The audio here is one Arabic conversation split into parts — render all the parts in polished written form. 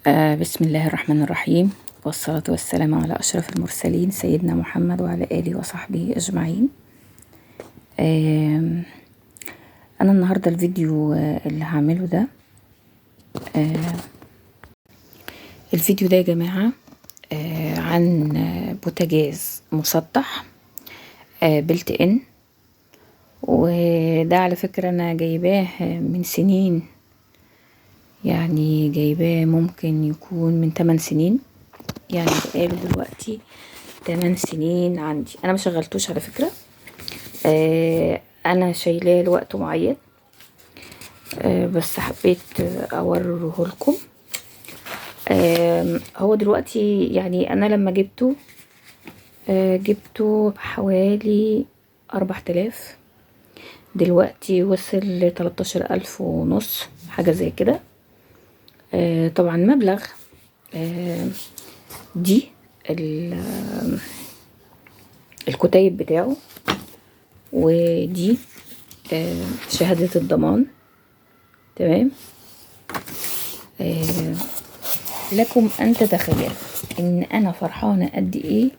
بسم الله الرحمن الرحيم، والصلاة والسلام على أشرف المرسلين سيدنا محمد وعلى آله وصحبه أجمعين. أنا النهاردة الفيديو اللي هعمله ده الفيديو ده يا جماعة عن بوتاجاز مسطح بلت ان، وده على فكرة أنا جايباه من سنين، يعني جايباه ممكن يكون من 8 سنين، يعني بقاله دلوقتي 8 سنين عندي. انا ما شغلتوش على فكرة، انا شايلاه لوقت معين، بس حبيت اوريه لكم. هو دلوقتي يعني انا لما جبته بحوالي 4000، دلوقتي وصل ل13,500 حاجة زي كده. طبعا مبلغ. دي الكتيب بتاعه، ودي شهادة الضمان. تمام. لكم أن تتخيل إن أنا فرحانة قد إيه.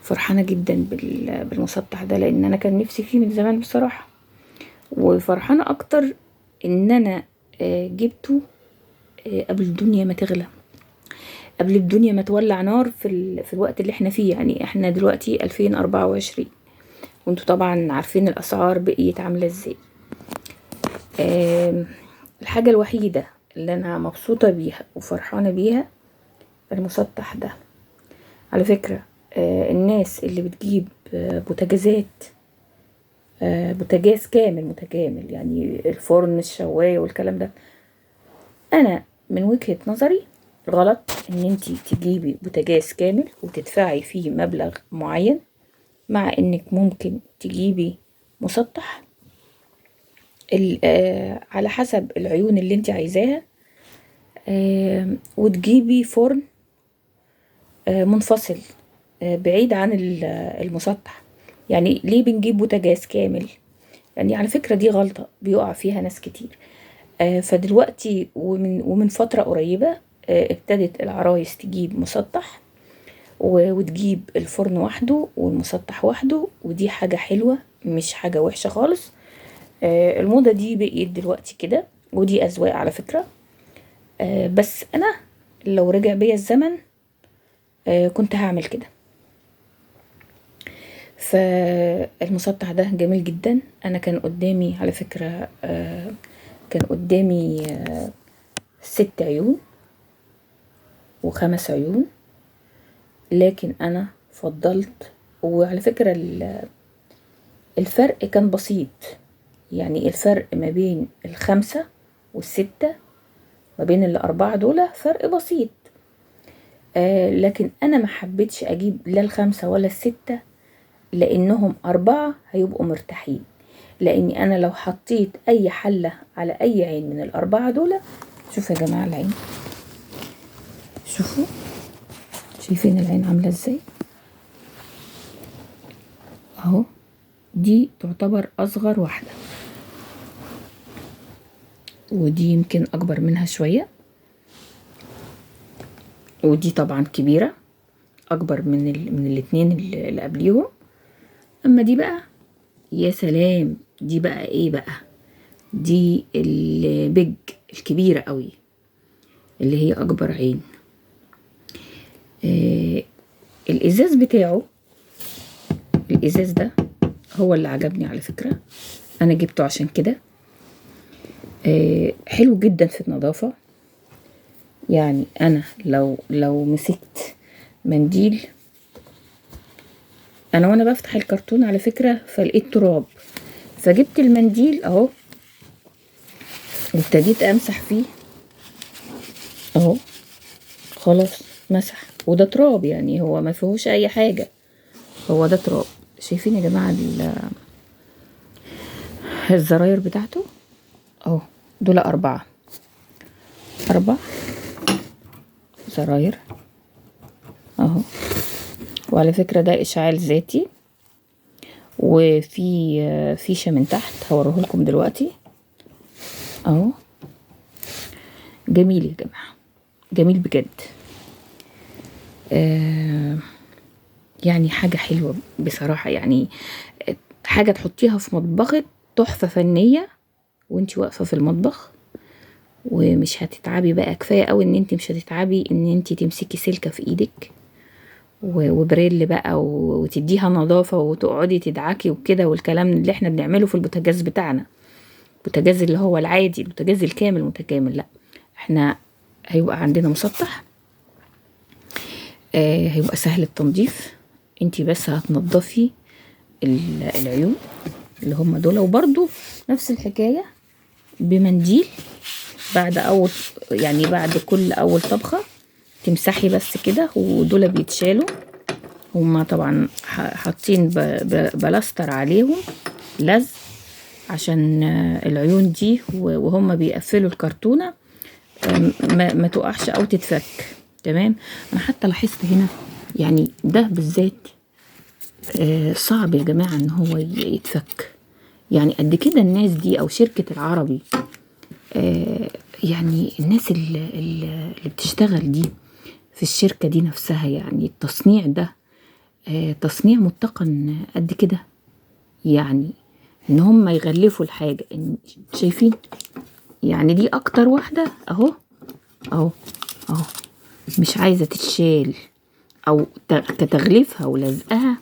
فرحانة جدا بالمسطح ده، لأن أنا كان نفسي فيه من زمان بصراحة، وفرحانة أكتر إن أنا جبته قبل الدنيا ما تغلى، قبل الدنيا ما تولع نار في الوقت اللي احنا فيه. يعني احنا دلوقتي 2024، وانتوا طبعا عارفين الأسعار بقيت عاملة ازاي. الحاجة الوحيدة اللي أنا مبسوطة بيها وفرحانة بيها المسطح ده. على فكرة الناس اللي بتجيب بوتاجازات، بوتاجاز كامل متكامل، يعني الفرن الشواية والكلام ده، أنا من وجهة نظري غلط إن انتي تجيبي بوتاجاز كامل وتدفعي فيه مبلغ معين، مع إنك ممكن تجيبي مسطح على حسب العيون اللي انت عايزاها، وتجيبي فرن منفصل بعيد عن المسطح. يعني ليه بنجيب بوتاجاز كامل؟ يعني على فكرة دي غلطة بيقع فيها ناس كتير. فدلوقتي ومن فترة قريبة ابتدت العرايس تجيب مسطح وتجيب الفرن وحده والمسطح وحده، ودي حاجة حلوة مش حاجة وحشة خالص. الموضة دي بقيت دلوقتي كده، ودي أذواق على فكرة. بس أنا لو رجع بيا الزمن كنت هعمل كده. فالمسطح ده جميل جدا. أنا كان قدامي على فكرة كان قدامي 6 عيون و5 عيون، لكن أنا فضلت. وعلى فكرة الفرق كان بسيط، يعني الفرق ما بين 5 و6، ما بين 4 دول فرق بسيط. لكن انا ما حبيتش اجيب لا 5 ولا 6، لانهم 4 هيبقوا مرتاحين. لاني انا لو حطيت اي حلة على اي عين من 4 دول، شوفوا يا جماعة العين، شوفوا، شايفين العين عاملة ازاي اهو. دي تعتبر اصغر واحدة، ودي يمكن اكبر منها شوية، ودي طبعا كبيرة اكبر من الاتنين اللي قبليهم. اما دي بقى يا سلام، دي بقى ايه بقى؟ دي البيج الكبيرة قوي، اللي هي اكبر عين. الازاز بتاعه، الازاز ده هو اللي عجبني على فكرة، انا جبته عشان كده. حلو جدا في النظافة. يعني انا لو مسكت منديل، انا وانا بفتح الكرتون على فكرة فلقيت تراب، فجبت المنديل اهو وابتديت امسح فيه اهو، خلاص مسح. وده تراب، يعني هو ما فيهوش اي حاجة، هو ده تراب. شايفين يا جماعة الزراير بتاعته اهو، دول 4 زراير اهو. وعلى فكرة ده اشعال ذاتي، وفي فيشة من تحت هوريه لكم دلوقتي اهو. جميل يا جماعة، جميل بجد. يعني حاجة حلوة بصراحة، يعني حاجة تحطيها في مطبخك تحفة فنية وانتي واقفة في المطبخ، ومش هتتعبي بقى. كفاية قوي ان انتي مش هتتعبي ان انتي تمسكي سلكة في ايدك وبريل بقى وتديها نظافة وتقعدي تدعكي وكده، والكلام اللي احنا بنعمله في البوتاجاز بتاعنا، البوتاجاز اللي هو العادي، البوتاجاز الكامل متكامل. لا، احنا هيبقى عندنا مسطح، هيبقى سهل التنظيف. انتي بس هتنضفي العيون اللي هم دول، وبرضو نفس الحكاية بمنديل بعد يعني بعد كل اول طبخة تمسحي بس كده، ودول بيتشالوا. هما طبعا حاطين بلاستر عليهم لزق عشان العيون دي، وهم بيقفلوا الكرتونة ما تقعش او تتفك. تمام. انا حتى لاحظت هنا يعني ده بالذات صعب يا جماعة ان هو يتفك. يعني قد كده الناس دي او شركة العربي، يعني الناس اللي بتشتغل دي في الشركة دي نفسها، يعني التصنيع ده تصنيع متقن قد كده. يعني ان هم يغلفوا الحاجة، شايفين يعني دي اكتر واحدة اهو اهو اهو، مش عايزة تتشال، او كتغليفها ولزقها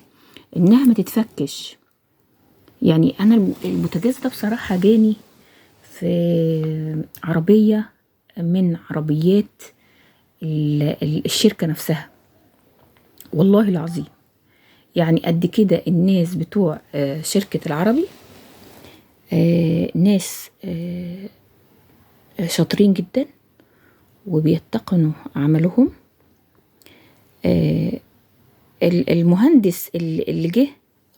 انها ما تتفكش. يعني انا البوتاجاز ده بصراحة جاني في عربية من عربيات الشركة نفسها، والله العظيم. يعني قد كده الناس بتوع شركة العربي ناس شاطرين جدا وبيتقنوا عملهم. المهندس اللي جه،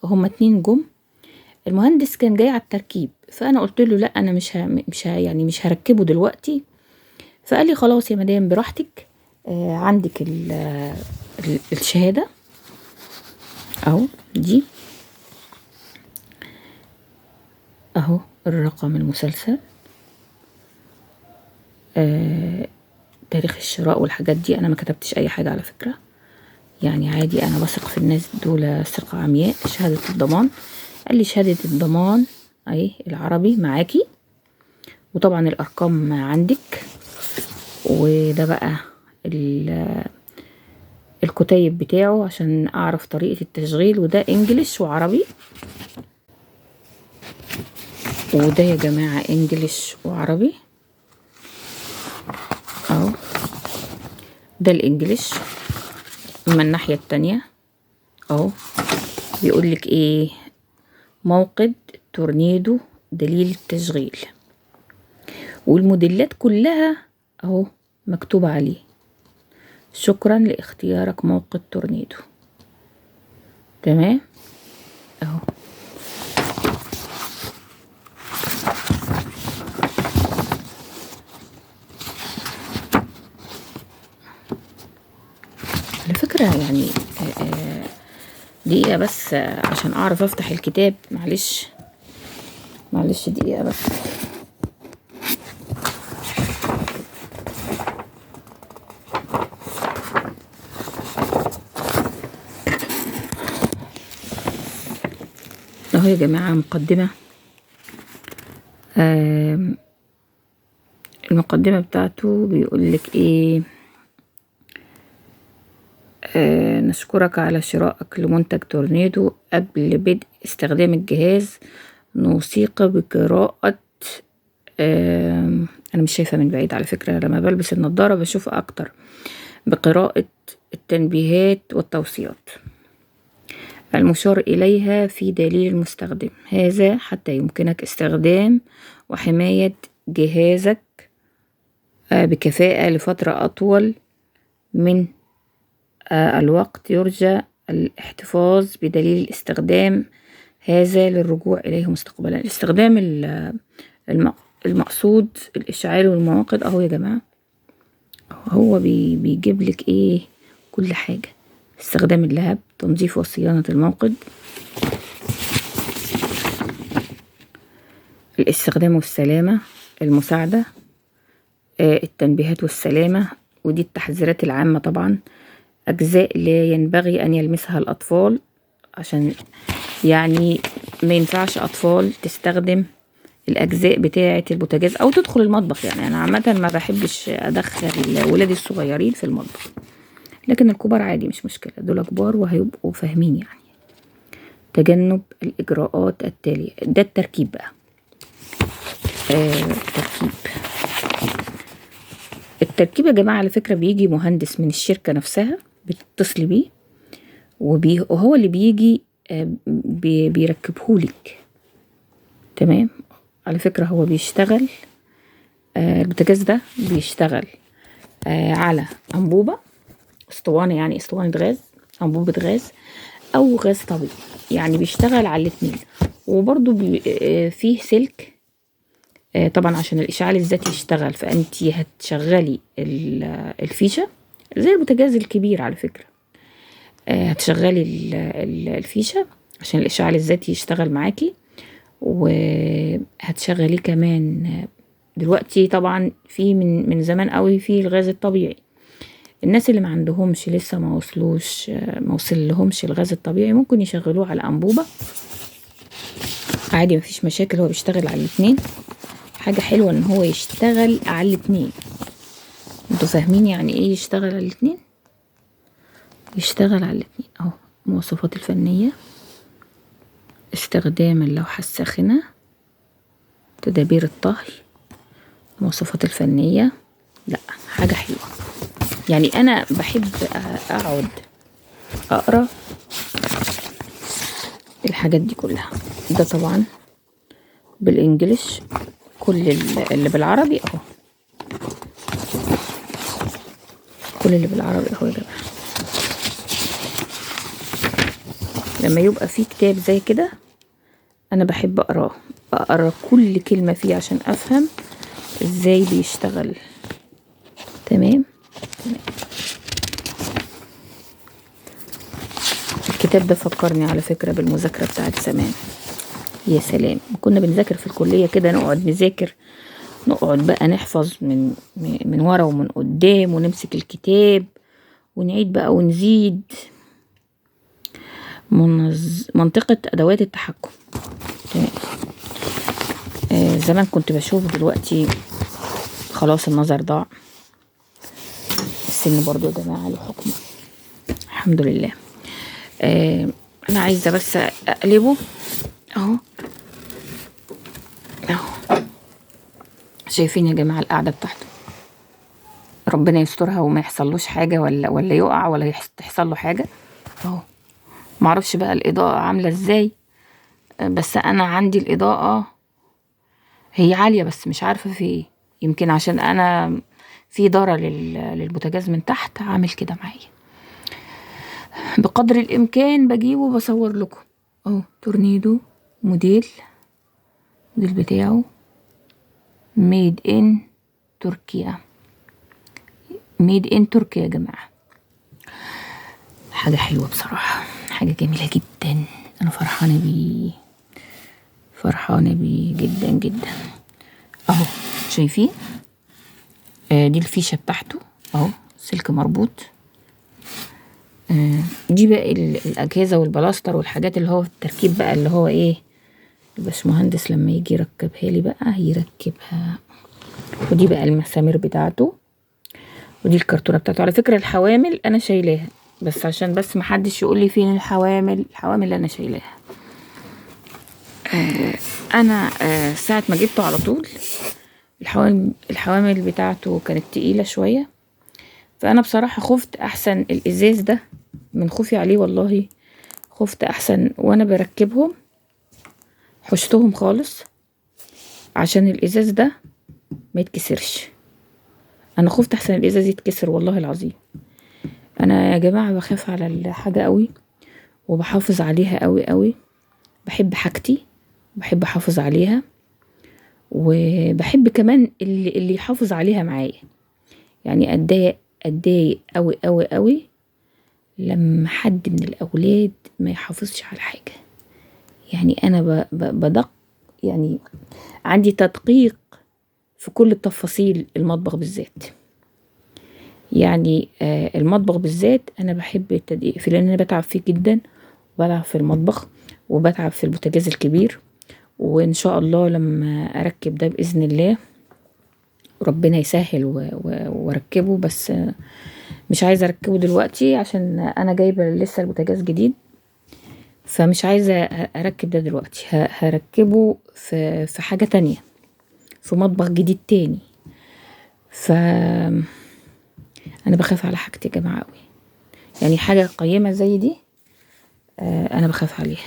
هما 2 جم. المهندس كان جاي على التركيب، فانا قلت له لا، انا يعني مش هركبه دلوقتي. فقال لي خلاص يا مدام براحتك، عندك الشهادة اهو، دي اهو الرقم المسلسل، تاريخ الشراء والحاجات دي. انا ما كتبتش اي حاجة على فكرة، يعني عادي، انا بثق في الناس دول ثقة عمياء. شهادة الضمان، قال لي شهادة الضمان اهي العربي معاكي، وطبعا الارقام عندك، وده بقى الكتيب بتاعه عشان اعرف طريقة التشغيل، وده انجليش وعربي، وده يا جماعة انجليش وعربي اهو. ده الانجليش. اما الناحية التانية اهو بيقولك ايه، موقد تورنيدو دليل التشغيل، والموديلات كلها اهو مكتوب عليه شكرا لاختيارك موقد تورنيدو. تمام اهو. على فكرة يعني دقيقة بس عشان اعرف افتح الكتاب، معلش دقيقة بس. اهو يا جماعة مقدمة، المقدمة بتاعته بيقولك ايه، نشكرك على شرائك لمنتج تورنيدو. قبل بدء استخدام الجهاز نوصيك بقراءة انا مش شايفة من بعيد على فكرة، لما بلبس النضارة بشوف اكتر، بقراءة التنبيهات والتوصيات المشار إليها في دليل المستخدم، هذا حتى يمكنك استخدام وحماية جهازك بكفاءة لفترة أطول من الوقت. يرجى الاحتفاظ بدليل الاستخدام هذا للرجوع إليه مستقبلا. الاستخدام المقصود الإشعال والمواقد أهو يا جماعة، هو بيجيب لك إيه كل حاجة. استخدام اللهب، تنظيف وصيانة الموقد، الاستخدام والسلامة، المساعدة، التنبيهات والسلامة، ودي التحذيرات العامة طبعا. أجزاء لا ينبغي أن يلمسها الأطفال، عشان يعني ما ينفعش أطفال تستخدم الأجزاء بتاعة البوتاجاز أو تدخل المطبخ. يعني أنا عامة ما بحبش أدخل ولادي الصغيرين في المطبخ، لكن الكبار عادي مش مشكلة، دول كبار وهيبقوا فاهمين. يعني تجنب الإجراءات التالية. ده التركيب بقى. التركيب يا جماعة على فكرة بيجي مهندس من الشركة نفسها، بتتصلي بيه وهو اللي بيجي بيركبهولك. تمام. على فكرة هو بيشتغل البوتاجاز ده بيشتغل على أنبوبة اسطوانة، يعني اسطوانة غاز، أنبوبة غاز أو غاز طبيعي، يعني بيشتغل على الاتنين. وبرضو فيه سلك طبعا عشان الإشعال الذاتي يشتغل، فأنتي هتشغلي الفيشة زي البوتاجاز الكبير على فكرة. هتشغلي الفيشة عشان الإشعال الذاتي يشتغل معاكي، وهتشغلي كمان دلوقتي طبعا في من زمان قوي في الغاز الطبيعي. الناس اللي ما عندهمش لسه ما وصل لهمش الغاز الطبيعي ممكن يشغلوه على أنبوبة عادي، مفيش مشاكل. هو بيشتغل على الاتنين. حاجة حلوة ان هو يشتغل على الاتنين. انتوا فاهمين يعني ايه يشتغل على الاتنين؟ يشتغل على الاتنين اهو. المواصفات الفنية: استخدام اللوحة الساخنة، تدابير الطهي. المواصفات الفنية، لا حاجة حلوة. يعني انا بحب اقعد اقرا الحاجات دي كلها. ده طبعا بالانجليش، كل اللي بالعربي اهو، كل اللي بالعربي اهو يا جماعه. لما يبقى في كتاب زي كده انا بحب اقرا كل كلمه فيه عشان افهم ازاي بيشتغل. تمام. الكتاب ده فكرني على فكره بالمذاكره بتاعت زمان. يا سلام، كنا بنذاكر في الكليه كده، نقعد نذاكر، نقعد بقى نحفظ من ورا ومن قدام، ونمسك الكتاب ونعيد بقى ونزيد. منطقة أدوات التحكم. تمام. زمان كنت بشوف، دلوقتي خلاص النظر ضاع. السن برضو يا جماعة له حكم، الحمد لله. أنا عايزة بس أقلبه أهو أهو. شايفين يا جماعة القعدة بتاعته؟ ربنا يسترها وما يحصلوش حاجة، ولا يقع، ولا تحصل له حاجة اهو. معرفش بقى الإضاءة عاملة ازاي، بس أنا عندي الإضاءة هي عالية، بس مش عارفة في ايه. يمكن عشان أنا في دارة للبوتاجاز من تحت عامل كده معايا. بقدر الإمكان بجيبه وبصور لكم اهو. تورنيدو، موديل بتاعه ميد ان تركيا. ميد ان تركيا يا جماعة. حاجة حلوة بصراحة، حاجة جميلة جدا. أنا فرحانة بيه جدا جدا اهو. شايفين دي الفيشة بتاعته اهو، سلك مربوط. دي بقى الأجهزة والبلاستر والحاجات اللي هو التركيب بقى، اللي هو ايه الباشمهندس لما يجي يركبها لي بقى هيركبها. ودي بقى المسامير بتاعته، ودي الكرتونة بتاعته. على فكرة الحوامل أنا شايلاها، بس عشان بس محدش يقول لي فين الحوامل اللي أنا شايلاها. أنا ساعة ما جبته على طول الحوامل بتاعته كانت تقيلة شوية، فأنا بصراحة خفت أحسن الإزاز ده، من خوفي عليه والله خفت أحسن وأنا بركبهم حشتهم خالص عشان الإزاز ده ما يتكسرش. أنا خفت أحسن الإزاز يتكسر والله العظيم. أنا يا جماعة بخاف على الحاجة قوي، وبحافظ عليها قوي قوي. بحب حاجتي، بحب أحافظ عليها، وبحب كمان اللي يحافظ عليها معايا. يعني أتضايق قوي قوي قوي لما حد من الأولاد ما يحافظش على حاجة. يعني أنا بدق، يعني عندي تدقيق في كل التفاصيل المطبخ بالذات. يعني المطبخ بالذات انا بحب التدقيق فيه، لان انا بتعب فيه جدا، وبتعب في المطبخ، وبتعب في البوتاجاز الكبير. وان شاء الله لما اركب ده باذن الله ربنا يسهل واركبه، بس مش عايزه اركبه دلوقتي عشان انا جايبه لسه البوتاجاز جديد، فمش عايزه اركب ده دلوقتي. هركبه في حاجه تانية، في مطبخ جديد تاني. ف انا بخاف على حاجتي يا جماعه قوي، يعني حاجه قيمه زي دي انا بخاف عليها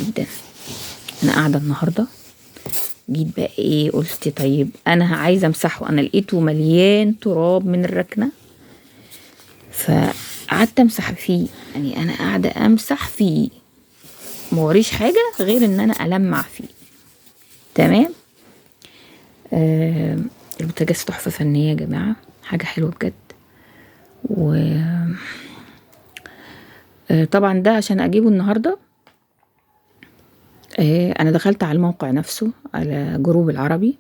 جدا. انا قاعده النهارده جيت بقى ايه، قلت طيب انا عايزه امسحه، انا لقيته مليان تراب من الركنه، فقعدت امسح فيه. يعني انا قاعده امسح فيه، موريش حاجه غير ان انا المع فيه. تمام. البوتاجاز تحفه فنيه يا جماعه، حاجه حلوه بجد. و طبعا ده عشان اجيبه النهارده انا دخلت على الموقع نفسه على جروب العربي،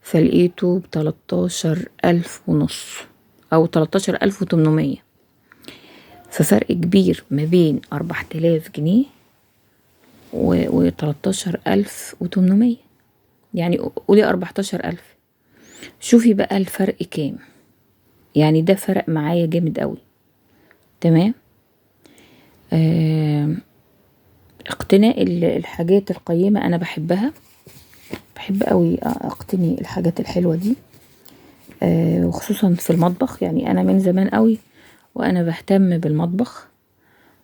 فلقيته ب13,500 او 13,800. ففرق كبير ما بين 4000 جنيه و 13,800، يعني قولي 14,000. شوفي بقى الفرق كام، يعني ده فرق معايا جامد قوي. تمام. اقتناء الحاجات القيمة انا بحبها، بحب قوي اقتني الحاجات الحلوة دي، وخصوصا في المطبخ. يعني انا من زمان قوي وانا بهتم بالمطبخ،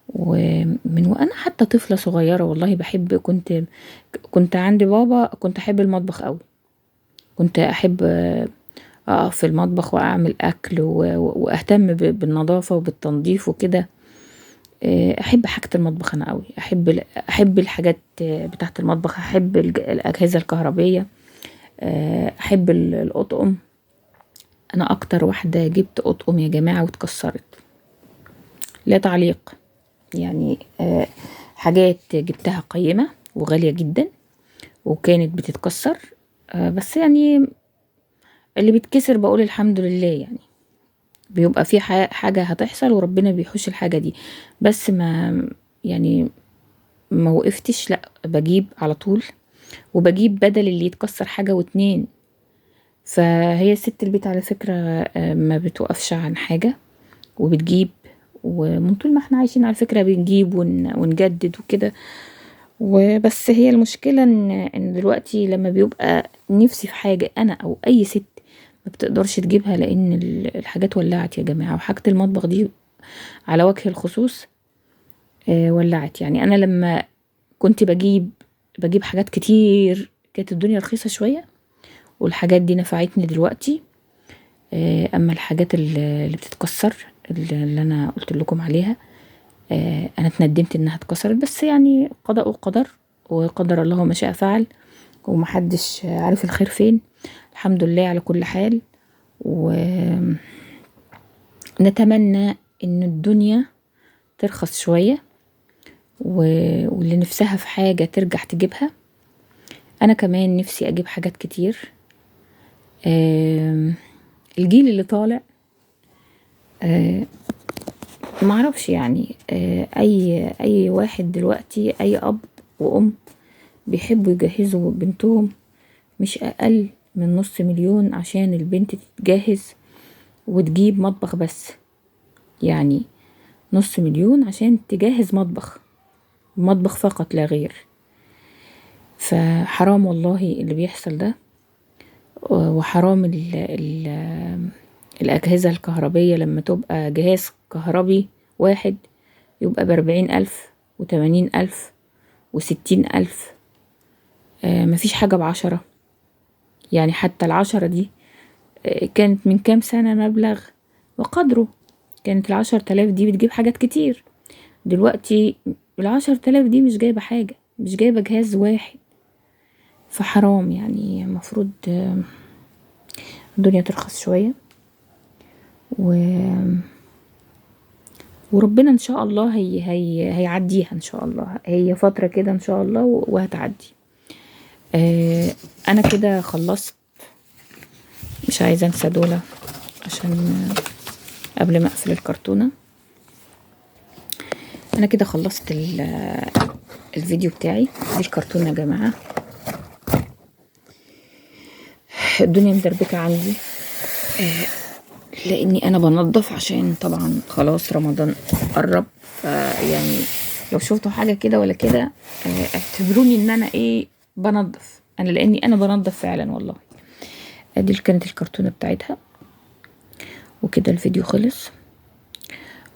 وانا حتى طفلة صغيرة والله بحب. كنت عندي بابا، كنت احب المطبخ قوي، كنت احب اقف في المطبخ واعمل اكل واهتم بالنظافة وبالتنظيف وكده. احب حاجة المطبخ انا قوي، احب الحاجات بتاعت المطبخ، احب الاجهزة الكهربية، احب الاطقم. انا اكتر واحدة جبت اطقم يا جماعة واتكسرت، لا تعليق. يعني حاجات جبتها قيمة وغالية جدا وكانت بتتكسر، بس يعني اللي بيتكسر بقول الحمد لله. يعني بيبقى في حاجة هتحصل وربنا بيحوش الحاجة دي، بس يعني ما وقفتش، لا بجيب على طول، وبجيب بدل اللي يتكسر حاجة واتنين. فهي ست البيت على فكرة ما بتوقفش عن حاجة وبتجيب، ومن طول ما احنا عايشين على فكرة بنجيب ونجدد وكده. وبس هي المشكلة ان دلوقتي لما بيبقى نفسي في حاجة انا او اي ست ما بتقدرش تجيبها، لان الحاجات ولعت يا جماعة. وحاجة المطبخ دي على وجه الخصوص ولعت. يعني انا لما كنت بجيب حاجات كتير كانت الدنيا رخيصة شوية، والحاجات دي نفعتني دلوقتي. اما الحاجات اللي بتتكسر اللي انا قلت لكم عليها، انا اتندمت انها اتكسرت، بس يعني قضاء وقدر، وقدر الله ما شاء فعل، ومحدش عارف الخير فين. الحمد لله على كل حال. ونتمنى ان الدنيا ترخص شوية، واللي نفسها في حاجة ترجع تجيبها. انا كمان نفسي اجيب حاجات كتير. الجيل اللي طالع معرفش يعني اي واحد دلوقتي، اي اب وام بيحبوا يجهزوا بنتهم مش اقل من 500,000 عشان البنت تتجهز وتجيب مطبخ بس. يعني 500,000 عشان تجهز مطبخ فقط لا غير. فحرام والله اللي بيحصل ده، وحرام الأجهزة الكهربية لما تبقى جهاز كهربي واحد يبقى ب40,000 و80,000 و60,000. مفيش حاجة ب10. يعني حتى ال10 دي كانت من كام سنة مبلغ وقدره، كانت ال10,000 دي بتجيب حاجات كتير. دلوقتي ال10,000 دي مش جايبة حاجة، مش جايبة جهاز واحد. فحرام، يعني المفروض الدنيا ترخص شوية، وربنا ان شاء الله هيعديها ان شاء الله. هي فترة كده ان شاء الله وهتعدي. انا كده خلصت، مش عايزه انسى دول عشان قبل ما اقفل الكرتونه. انا كده خلصت الفيديو بتاعي. دي الكرتونه يا جماعه. الدنيا مدربكه عندي لاني انا بنظف، عشان طبعا خلاص رمضان قرب. يعني لو شفتوا حاجه كده ولا كده اعتبروني ان انا ايه بنظف، انا لاني انا بنظف فعلا والله. ادي كانت الكرتونه بتاعتها، وكده الفيديو خلص،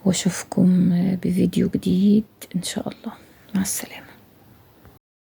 واشوفكم بفيديو جديد ان شاء الله. مع السلامه.